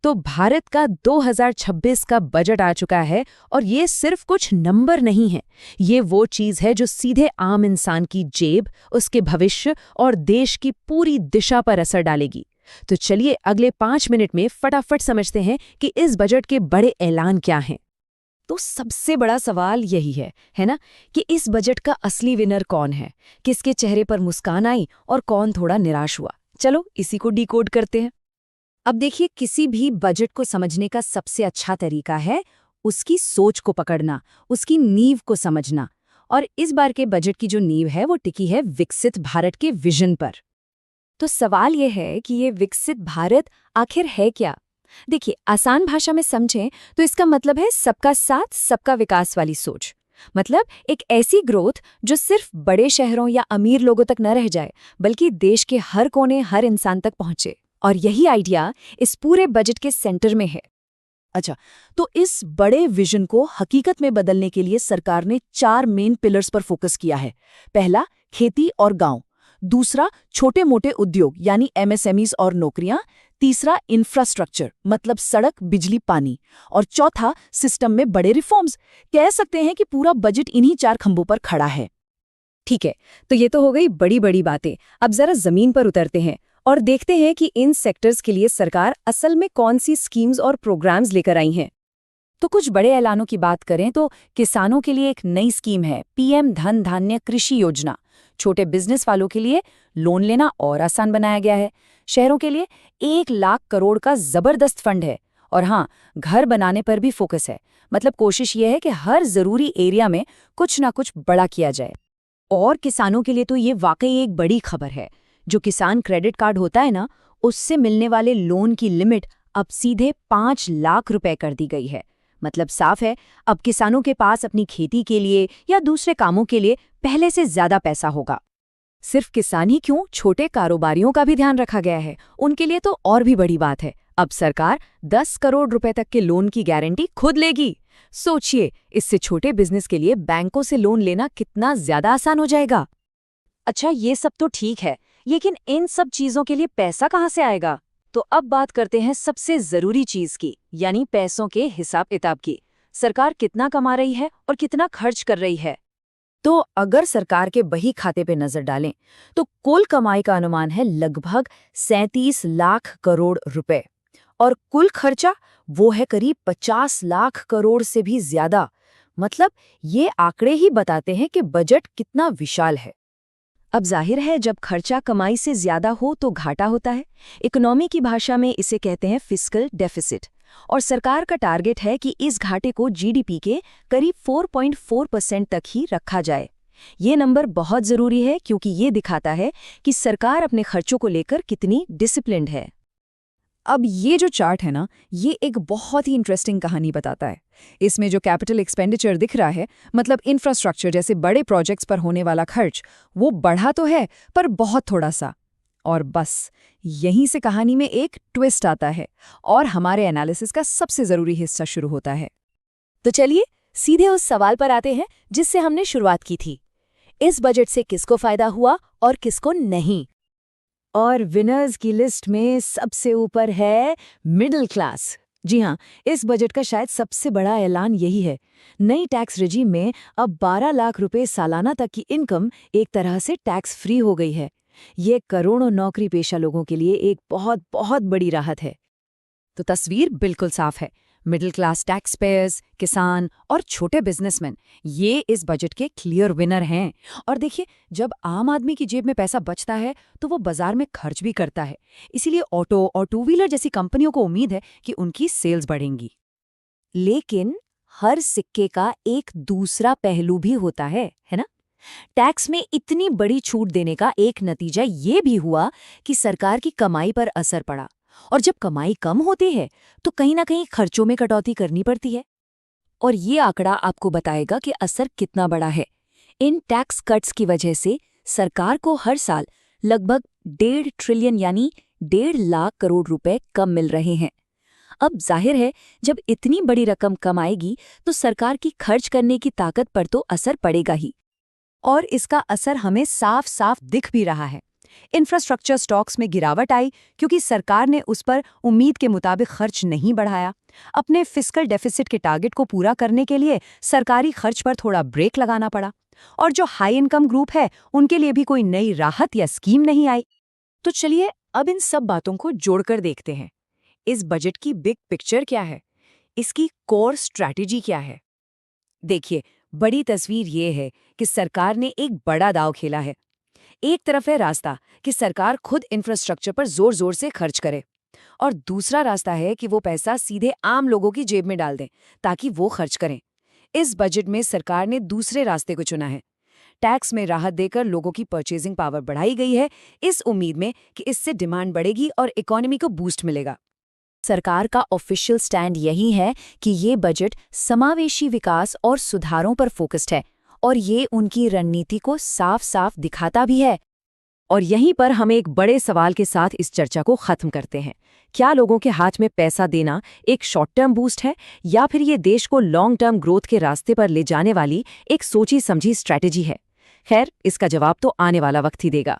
तो भारत का 2026 का बजट आ चुका है और ये सिर्फ कुछ नंबर नहीं है। ये वो चीज़ है जो सीधे आम इंसान की जेब, उसके भविष्य और देश की पूरी दिशा पर असर डालेगी। तो चलिए अगले 5 मिनट में फटाफट समझते हैं कि इस बजट के बड़े ऐलान क्या हैं। तो सबसे बड़ा सवाल यही है ना, कि इस बजट का असली विनर कौन है, किसके चेहरे पर मुस्कान आई और कौन थोड़ा निराश हुआ। चलो इसी को डिकोड करते हैं। अब देखिए, किसी भी बजट को समझने का सबसे अच्छा तरीका है उसकी सोच को पकड़ना, उसकी नींव को समझना। और इस बार के बजट की जो नींव है वो टिकी है विकसित भारत के विजन पर। तो सवाल ये है कि ये विकसित भारत आखिर है क्या? देखिए, आसान भाषा में समझें तो इसका मतलब है सबका साथ सबका विकास वाली सोच। मतलब एक ऐसी ग्रोथ जो सिर्फ बड़े शहरों या अमीर लोगों तक न रह जाए, बल्कि देश के हर कोने, हर इंसान तक पहुंचे। और यही आइडिया इस पूरे बजट के सेंटर में है। अच्छा, तो इस बड़े विजन को हकीकत में बदलने के लिए सरकार ने 4 मेन पिलर्स पर फोकस किया है। पहला, खेती और गांव। दूसरा, छोटे मोटे उद्योग यानी एमएसएमईज और नौकरियां। तीसरा, इंफ्रास्ट्रक्चर मतलब सड़क, बिजली, पानी। और चौथा, सिस्टम में बड़े रिफॉर्म्स। कह सकते हैं कि पूरा बजट इन्हीं 4 खंभों पर खड़ा है। ठीक है, तो ये तो हो गई बड़ी बड़ी बातें। अब जरा जमीन पर उतरते हैं और देखते हैं कि इन सेक्टर्स के लिए सरकार असल में कौन सी स्कीम्स और प्रोग्राम्स लेकर आई हैं। तो कुछ बड़े ऐलानों की बात करें तो किसानों के लिए एक नई स्कीम है, पीएम धन धान्य कृषि योजना। छोटे बिजनेस वालों के लिए लोन लेना और आसान बनाया गया है। शहरों के लिए 1 लाख करोड़ का जबरदस्त फंड है। और हाँ, घर बनाने पर भी फोकस है। मतलब कोशिश ये है कि हर जरूरी एरिया में कुछ ना कुछ बड़ा किया जाए। और किसानों के लिए तो ये वाकई एक बड़ी खबर है। जो किसान क्रेडिट कार्ड होता है ना, उससे मिलने वाले लोन की लिमिट अब सीधे 5 लाख रुपए कर दी गई है। मतलब साफ है, अब किसानों के पास अपनी खेती के लिए या दूसरे कामों के लिए पहले से ज्यादा पैसा होगा। सिर्फ किसान ही क्यों, छोटे कारोबारियों का भी ध्यान रखा गया है। उनके लिए तो और भी बड़ी बात है, अब सरकार 10 करोड़ रुपए तक के लोन की गारंटी खुद लेगी। सोचिए, इससे छोटे बिजनेस के लिए बैंकों से लोन लेना कितना ज्यादा आसान हो जाएगा। अच्छा, ये सब तो ठीक है, लेकिन इन सब चीजों के लिए पैसा कहाँ से आएगा? तो अब बात करते हैं सबसे जरूरी चीज की, यानी पैसों के हिसाब किताब की। सरकार कितना कमा रही है और कितना खर्च कर रही है। तो अगर सरकार के बही खाते पे नजर डालें तो कुल कमाई का अनुमान है लगभग 37 लाख करोड़ रुपए। और कुल खर्चा वो है करीब 50 लाख करोड़ से भी ज्यादा। मतलब ये आंकड़े ही बताते हैं कि बजट कितना विशाल है। अब जाहिर है, जब खर्चा कमाई से ज्यादा हो तो घाटा होता है। इकोनॉमी की भाषा में इसे कहते हैं फिस्कल डेफिसिट। और सरकार का टारगेट है कि इस घाटे को जीडीपी के करीब 4.4% तक ही रखा जाए। ये नंबर बहुत जरूरी है क्योंकि ये दिखाता है कि सरकार अपने खर्चों को लेकर कितनी डिसिप्लिन्ड है। अब ये जो चार्ट है ना, ये एक बहुत ही इंटरेस्टिंग कहानी बताता है। इसमें जो कैपिटल एक्सपेंडिचर दिख रहा है, मतलब इंफ्रास्ट्रक्चर जैसे बड़े प्रोजेक्ट्स पर होने वाला खर्च, वो बढ़ा तो है पर बहुत थोड़ा सा। और बस यहीं से कहानी में एक ट्विस्ट आता है और हमारे एनालिसिस का सबसे जरूरी हिस्सा शुरू होता है। तो चलिए सीधे उस सवाल पर आते हैं जिससे हमने शुरुआत की थी। इस बजट से किसको फायदा हुआ और किसको नहीं? और विनर्स की लिस्ट में सबसे ऊपर है मिडिल क्लास। जी हाँ, इस बजट का शायद सबसे बड़ा ऐलान यही है। नई टैक्स रेजिम में अब 12 लाख रुपए सालाना तक की इनकम एक तरह से टैक्स फ्री हो गई है। ये करोड़ों नौकरी पेशा लोगों के लिए एक बहुत बहुत बड़ी राहत है। तो तस्वीर बिल्कुल साफ है। मिडिल क्लास टैक्स पेयर्स, किसान और छोटे बिजनेसमैन, ये इस बजट के क्लियर विनर हैं। और देखिए, जब आम आदमी की जेब में पैसा बचता है तो वो बाजार में खर्च भी करता है। इसीलिए ऑटो और टू व्हीलर जैसी कंपनियों को उम्मीद है कि उनकी सेल्स बढ़ेंगी। लेकिन हर सिक्के का एक दूसरा पहलू भी होता है ना? टैक्स में इतनी बड़ी छूट देने का एक नतीजा ये भी हुआ कि सरकार की कमाई पर असर पड़ा। और जब कमाई कम होती है तो कहीं ना कहीं खर्चों में कटौती करनी पड़ती है। और ये आंकड़ा आपको बताएगा कि असर कितना बड़ा है। इन टैक्स कट्स की वजह से सरकार को हर साल लगभग 1.5 ट्रिलियन यानी 1.5 लाख करोड़ रुपए कम मिल रहे हैं। अब जाहिर है, जब इतनी बड़ी रकम कमाएगी तो सरकार की खर्च करने की ताकत पर तो असर पड़ेगा ही। और इसका असर हमें साफ साफ दिख भी रहा है। इंफ्रास्ट्रक्चर स्टॉक्स में गिरावट आई क्योंकि सरकार ने उस पर उम्मीद के मुताबिक खर्च नहीं बढ़ाया। अपने फिस्कल डेफिसिट के टारगेट को पूरा करने के लिए सरकारी खर्च पर थोड़ा ब्रेक लगाना पड़ा। और जो हाई इनकम ग्रुप है, उनके लिए भी कोई नई राहत या स्कीम नहीं आई। तो चलिए अब इन सब बातों को जोड़कर देखते हैं। इस बजट की बिग पिक्चर क्या है? इसकी कोर स्ट्रैटेजी क्या है? देखिए, बड़ी तस्वीर ये है कि सरकार ने एक बड़ा दांव खेला है। एक तरफ है रास्ता कि सरकार खुद इंफ्रास्ट्रक्चर पर जोर जोर से खर्च करे, और दूसरा रास्ता है कि वो पैसा सीधे आम लोगों की जेब में डाल दें ताकि वो खर्च करें। इस बजट में सरकार ने दूसरे रास्ते को चुना है। टैक्स में राहत देकर लोगों की परचेजिंग पावर बढ़ाई गई है, इस उम्मीद में कि इससे डिमांड बढ़ेगी और इकोनॉमी को बूस्ट मिलेगा। सरकार का ऑफिशियल स्टैंड यही है कि ये बजट समावेशी विकास और सुधारों पर फोकस्ड है, और ये उनकी रणनीति को साफ साफ दिखाता भी है। और यहीं पर हम एक बड़े सवाल के साथ इस चर्चा को खत्म करते हैं। क्या लोगों के हाथ में पैसा देना एक शॉर्ट टर्म बूस्ट है, या फिर ये देश को लॉन्ग टर्म ग्रोथ के रास्ते पर ले जाने वाली एक सोची समझी स्ट्रैटेजी है? खैर, इसका जवाब तो आने वाला वक्त ही देगा।